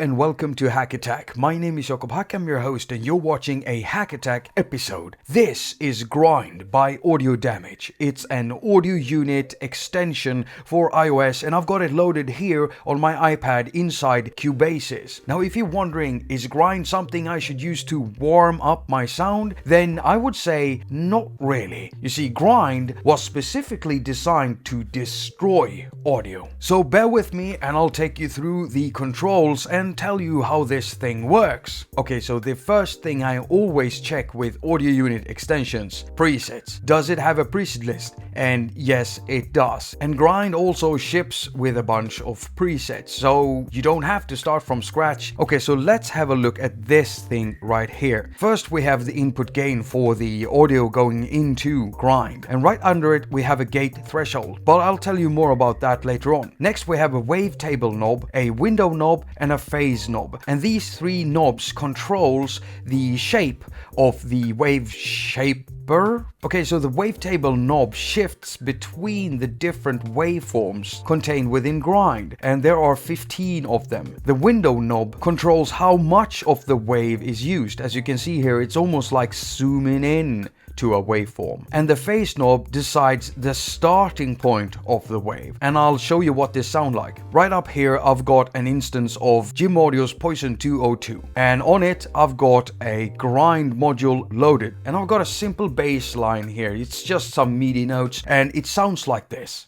and welcome to attaQ. My name is Jakob. I'm your host and you're watching a attaQ episode. This is Grind by Audio Damage. It's an audio unit extension for iOS and I've got it loaded here on my iPad inside Cubase. Now if you're wondering, is Grind something I should use to warm up my sound? Then I would say not really. You see, Grind was specifically designed to destroy audio. So bear with me and I'll take you through the controls and tell you how this thing works. Okay, so the first thing I always check with audio unit extensions: presets. Does it have a preset list? And yes, it does. And Grind also ships with a bunch of presets, so you don't have to start from scratch. Okay, so let's have a look at this thing right here. First, we have the input gain for the audio going into Grind, and right under it we have a gate threshold, but I'll tell you more about that later on. Next, we have a wavetable knob, a window knob, and a phase knob, and these three knobs controls the shape of the wave shaper. Okay, so the wavetable knob shifts between the different waveforms contained within Grind, and there are 15 of them. The window knob controls how much of the wave is used. As you can see here, it's almost like zooming in to a waveform. And the phase knob decides the starting point of the wave. And I'll show you what this sounds like. Right up here, I've got an instance of Jim Audio's Poison 202. And on it, I've got a Grind module loaded. And I've got a simple bass line here. It's just some MIDI notes and it sounds like this.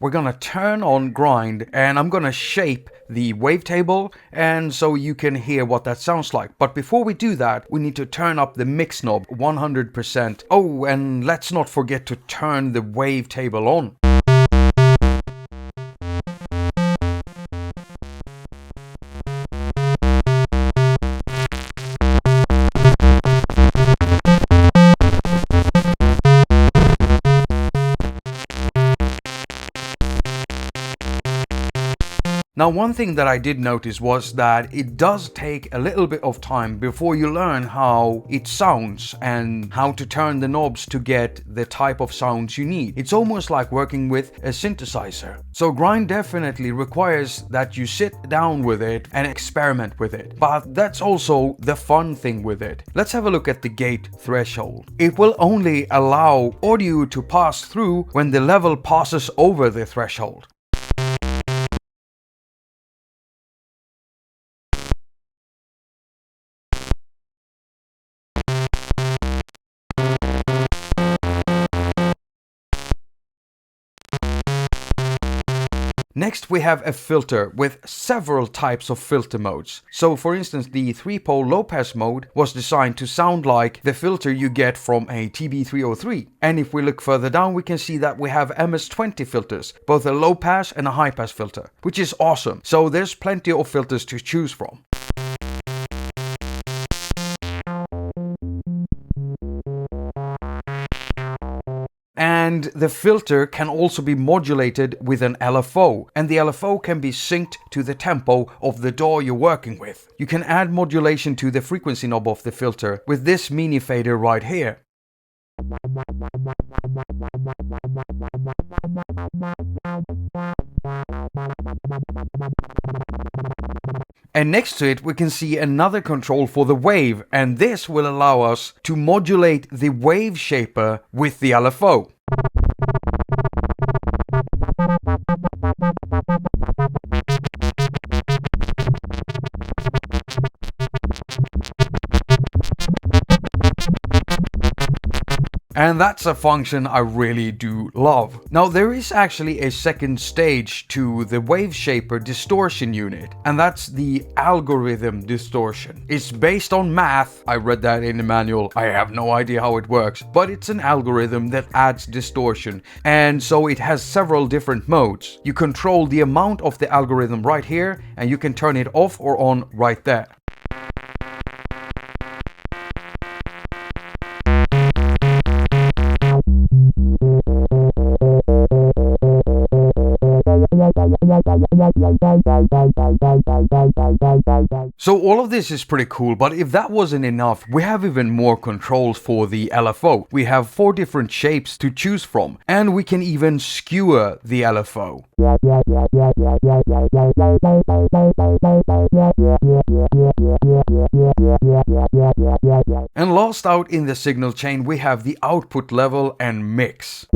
We're gonna turn on Grind and I'm gonna shape the wavetable and so you can hear what that sounds like. But before we do that, we need to turn up the mix knob 100%. Oh, and let's not forget to turn the wavetable on. Now, one thing that I did notice was that it does take a little bit of time before you learn how it sounds and how to turn the knobs to get the type of sounds you need. It's almost like working with a synthesizer. So Grind definitely requires that you sit down with it and experiment with it. But that's also the fun thing with it. Let's have a look at the gate threshold. It will only allow audio to pass through when the level passes over the threshold. Next, we have a filter with several types of filter modes. So for instance, the 3-pole low pass mode was designed to sound like the filter you get from a TB303. And if we look further down, we can see that we have MS-20 filters, both a low pass and a high pass filter, which is awesome. So there's plenty of filters to choose from. And the filter can also be modulated with an LFO, and the LFO can be synced to the tempo of the DAW you're working with. You can add modulation to the frequency knob of the filter with this mini fader right here. And next to it we can see another control for the wave, and this will allow us to modulate the wave shaper with the LFO. And that's a function I really do love. Now there is actually a second stage to the wave shaper distortion unit, and that's the algorithm distortion. It's based on math. I read that in the manual. I have no idea how it works, but it's an algorithm that adds distortion, and so it has several different modes. You control the amount of the algorithm right here, and you can turn it off or on right there. So all of this is pretty cool, but if that wasn't enough, we have even more controls for the LFO. We have 4 different shapes to choose from, and we can even skewer the LFO. And last out in the signal chain, we have the output level and mix.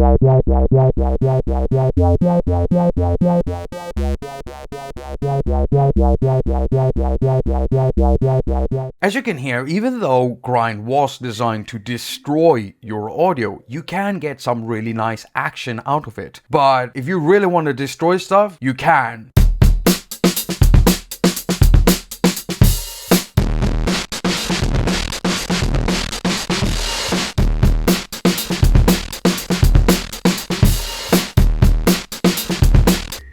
As you can hear, even though Grind was designed to destroy your audio, you can get some really nice action out of it. But if you really want to destroy stuff, you can.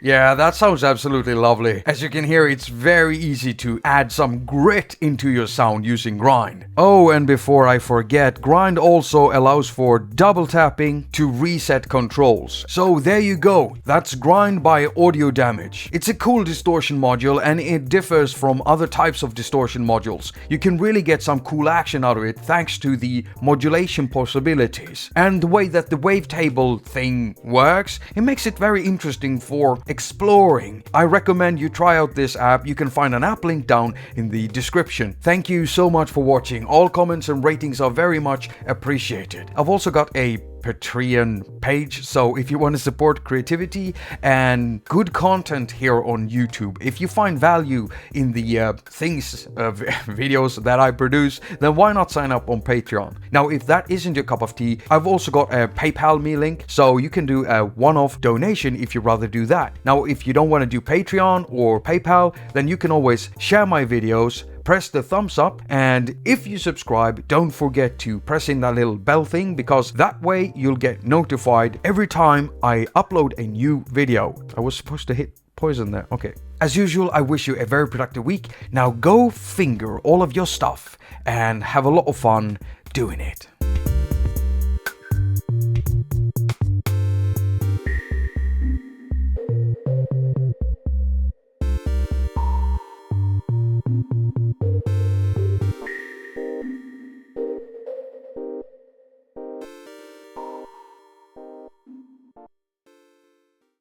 Yeah, that sounds absolutely lovely. As you can hear, it's very easy to add some grit into your sound using Grind. Oh, and before I forget, Grind also allows for double tapping to reset controls. So there you go, that's Grind by Audio Damage. It's a cool distortion module and it differs from other types of distortion modules. You can really get some cool action out of it thanks to the modulation possibilities. And the way that the wavetable thing works, it makes it very interesting for exploring. I recommend you try out this app. You can find an app link down in the description. Thank you so much for watching. All comments and ratings are very much appreciated. I've also got a Patreon page, so if you want to support creativity and good content here on YouTube, if you find value in the videos that I produce, then why not sign up on Patreon? Now, if that isn't your cup of tea, I've also got a PayPal me link, so you can do a one-off donation if you'd rather do that. Now, if you don't want to do Patreon or PayPal, then you can always share my videos, press the thumbs up, and if you subscribe, don't forget to press in that little bell thing, because that way you'll get notified every time I upload a new video. I was supposed to hit poison there. Okay. As usual, I wish you a very productive week. Now go finger all of your stuff and have a lot of fun doing it.